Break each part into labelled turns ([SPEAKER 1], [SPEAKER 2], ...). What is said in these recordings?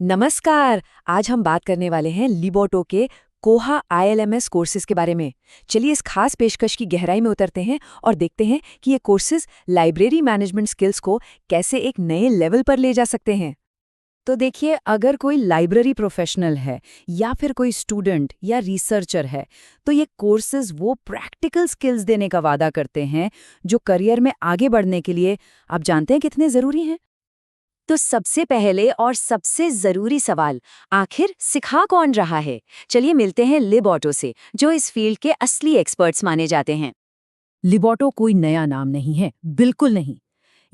[SPEAKER 1] नमस्कार। आज हम बात करने वाले हैं लिबोटो के कोहा ILMS कोर्सेज के बारे में। चलिए इस खास पेशकश की गहराई में उतरते हैं और देखते हैं कि ये कोर्सेज लाइब्रेरी मैनेजमेंट स्किल्स को कैसे एक नए लेवल पर ले जा सकते हैं।
[SPEAKER 2] तो देखिए, अगर कोई लाइब्रेरी प्रोफेशनल है या फिर कोई स्टूडेंट या रिसर्चर है, तो ये कोर्सेज वो प्रैक्टिकल स्किल्स देने का वादा करते हैं जो करियर में आगे बढ़ने के लिए आप जानते हैं कितने ज़रूरी हैं।
[SPEAKER 1] तो सबसे पहले और सबसे जरूरी सवाल, आखिर सिखा कौन रहा है? चलिए मिलते हैं लिबोटो से, जो इस फील्ड के असली एक्सपर्ट्स माने जाते हैं।
[SPEAKER 2] लिबोटो कोई नया नाम नहीं है, बिल्कुल नहीं।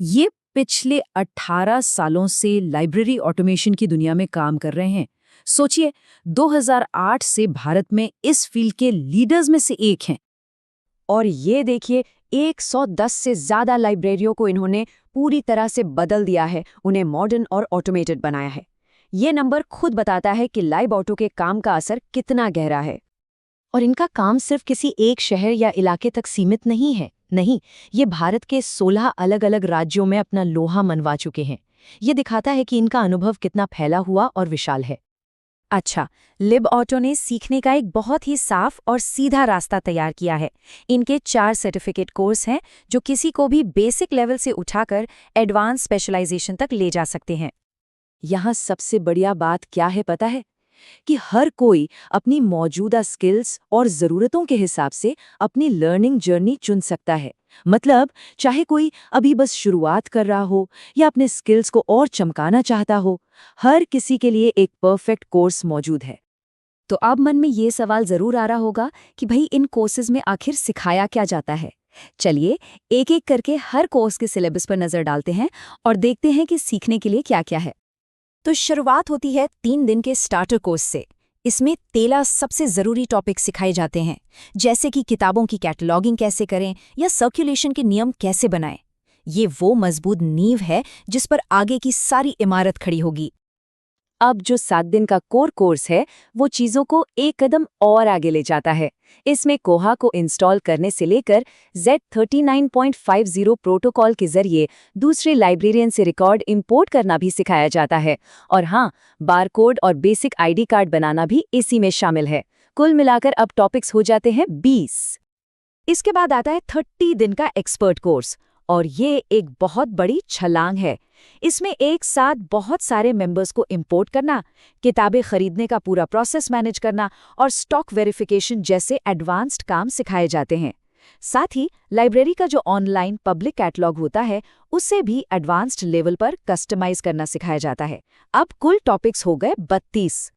[SPEAKER 2] ये पिछले 18 सालों से लाइब्रेरी ऑटोमेशन की दुनिया में काम कर रहे हैं। सोचिए, 2008 से भारत में इस फील्ड के लीडर्स में से एक हैं।
[SPEAKER 1] और ये देखिए, 110 से ज्यादा लाइब्रेरियों को इन्होंने पूरी तरह से बदल दिया है, उन्हें मॉडर्न और ऑटोमेटेड बनाया है। ये नंबर खुद बताता है कि लिबोटो के काम का असर कितना गहरा है। और इनका काम सिर्फ किसी एक शहर या इलाके तक सीमित नहीं है। नहीं, ये भारत के 16 अलग-अलग राज्यों में अपना लोहा मनवा चुके हैं। ये दिखाता है कि इनका अनुभव कितना फैला हुआ और विशाल है।
[SPEAKER 3] अच्छा, लिबोटो ने सीखने का एक बहुत ही साफ और सीधा रास्ता तैयार किया है। इनके 4 सर्टिफिकेट कोर्स हैं जो किसी को भी बेसिक लेवल से उठाकर एडवांस स्पेशलाइजेशन तक ले जा सकते हैं।
[SPEAKER 1] यहाँ सबसे बढ़िया बात क्या है पता है? कि हर कोई अपनी मौजूदा स्किल्स और ज़रूरतों के हिसाब से अपनी लर्निंग जर्नी चुन सकता है। मतलब चाहे कोई अभी बस शुरुआत कर रहा हो या अपने स्किल्स को और चमकाना चाहता हो, हर किसी के लिए एक परफेक्ट कोर्स मौजूद है।
[SPEAKER 3] तो अब मन में ये सवाल ज़रूर आ रहा होगा कि भाई इन कोर्सेज में आखिर सिखाया क्या जाता है। चलिए एक एक करके हर कोर्स के सिलेबस पर नज़र डालते हैं और देखते हैं कि सीखने के लिए क्या क्या है। तो शुरुआत होती है 3 दिन के स्टार्टर कोर्स से। इसमें 13 सबसे ज़रूरी टॉपिक सिखाए जाते हैं, जैसे कि किताबों की कैटलॉगिंग कैसे करें या सर्कुलेशन के नियम कैसे बनाएं। ये वो मजबूत नींव है जिस पर आगे की सारी इमारत खड़ी होगी।
[SPEAKER 1] अब जो 7 दिन का कोर कोर्स है, वो चीज़ों को एक कदम और आगे ले जाता है। इसमें कोहा को इंस्टॉल करने से लेकर Z39.50 प्रोटोकॉल के जरिए दूसरे लाइब्रेरियन से रिकॉर्ड इंपोर्ट करना भी सिखाया जाता है। और हाँ, बारकोड और बेसिक ID कार्ड बनाना भी इसी में शामिल है। कुल मिलाकर अब टॉपिक्स हो जाते हैं 20। इसके बाद आता है 30 दिन का एक्सपर्ट कोर्स, और ये एक बहुत बड़ी छलांग है। इसमें एक साथ बहुत सारे मेंबर्स को इंपोर्ट करना, किताबें खरीदने का पूरा प्रोसेस मैनेज करना और स्टॉक वेरिफिकेशन जैसे एडवांस्ड काम सिखाए जाते हैं। साथ ही लाइब्रेरी का जो ऑनलाइन पब्लिक कैटलॉग होता है, उसे भी एडवांस्ड लेवल पर कस्टमाइज करना सिखाया जाता है। अब कुल टॉपिक्स हो गए 32।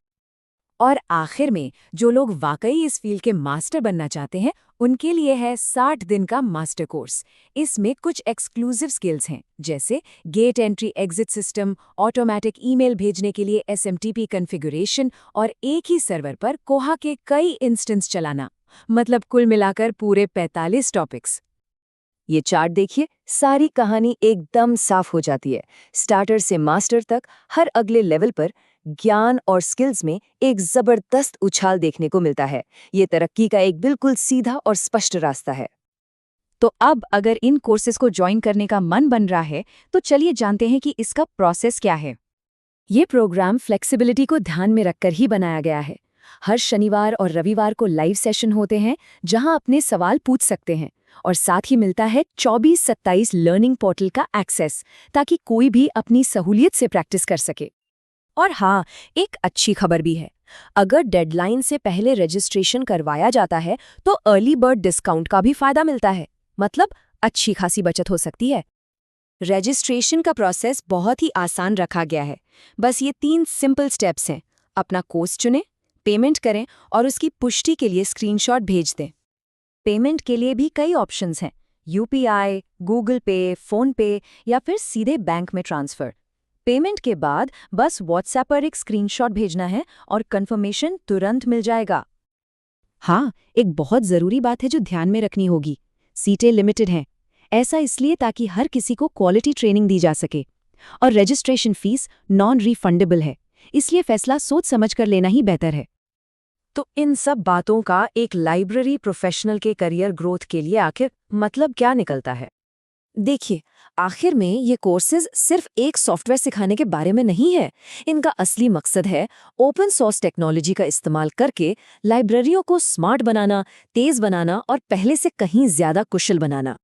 [SPEAKER 1] और आखिर में जो लोग वाकई इस फील्ड के मास्टर बनना चाहते हैं, उनके लिए है 60 दिन का मास्टर कोर्स। इसमें कुछ एक्सक्लूसिव स्किल्स हैं, जैसे gate entry exit system, automatic email भेजने के लिए SMTP कॉन्फ़िगरेशन और एक ही सर्वर पर कोहा के कई इंस्टेंस चलाना। मतलब कुल मिलाकर पूरे 45 टॉपिक्स। ये चार्ट देखिए, सारी कहानी एकदम साफ हो जाती है। स्टार्टर से मास्टर तक हर अगले लेवल पर ज्ञान और स्किल्स में एक जबरदस्त उछाल देखने को मिलता है। ये तरक्की का एक बिल्कुल सीधा और स्पष्ट रास्ता है।
[SPEAKER 3] तो अब अगर इन कोर्सेज को ज्वाइन करने का मन बन रहा है, तो चलिए जानते हैं कि इसका प्रोसेस क्या है।
[SPEAKER 1] ये प्रोग्राम फ्लेक्सिबिलिटी को ध्यान में रखकर ही बनाया गया है। हर शनिवार और रविवार को लाइव सेशन होते हैं, जहां अपने सवाल पूछ सकते हैं, और साथ ही मिलता है 24/27 लर्निंग पोर्टल का एक्सेस, ताकि कोई भी अपनी सहूलियत से प्रैक्टिस कर सके। और हाँ, एक अच्छी खबर भी है। अगर डेडलाइन से पहले रजिस्ट्रेशन करवाया जाता है, तो अर्ली बर्ड डिस्काउंट का भी फायदा मिलता है। मतलब अच्छी खासी बचत हो सकती है। रजिस्ट्रेशन का प्रोसेस बहुत ही आसान रखा गया है। बस ये 3 सिंपल स्टेप्स हैं। अपना कोर्स चुनें, पेमेंट करें और उसकी पुष्टि के लिए स्क्रीनशॉट भेज दें। पेमेंट के लिए भी कई ऑप्शंस हैं, UPI, गूगल पे, फोन पे या फिर सीधे बैंक में ट्रांसफ़र। पेमेंट के बाद बस व्हाट्सएप पर एक स्क्रीनशॉट भेजना है और कंफर्मेशन तुरंत मिल जाएगा। हाँ, एक बहुत ज़रूरी बात है जो ध्यान में रखनी होगी। सीटें लिमिटेड हैं। ऐसा इसलिए ताकि हर किसी को क्वालिटी ट्रेनिंग दी जा सके। और रजिस्ट्रेशन फीस नॉन रिफंडेबल है, इसलिए फैसला सोच समझकर लेना ही बेहतर है। तो इन सब बातों का एक लाइब्रेरी प्रोफेशनल के करियर ग्रोथ के लिए आखिर मतलब क्या निकलता है? देखिए,
[SPEAKER 3] आखिर में ये कोर्सेज सिर्फ एक सॉफ्टवेयर सिखाने के बारे में नहीं है। इनका असली मकसद है ओपन सोर्स टेक्नोलॉजी का इस्तेमाल करके लाइब्रेरियों को स्मार्ट बनाना, तेज बनाना और पहले से कहीं ज्यादा कुशल बनाना।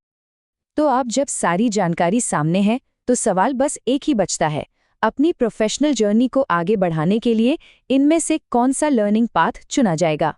[SPEAKER 1] तो अब जब सारी जानकारी सामने है तो सवाल बस एक ही बचता है, अपनी प्रोफेशनल जर्नी को आगे बढ़ाने के लिए इनमें से कौन सा लर्निंग पाथ चुना जाएगा।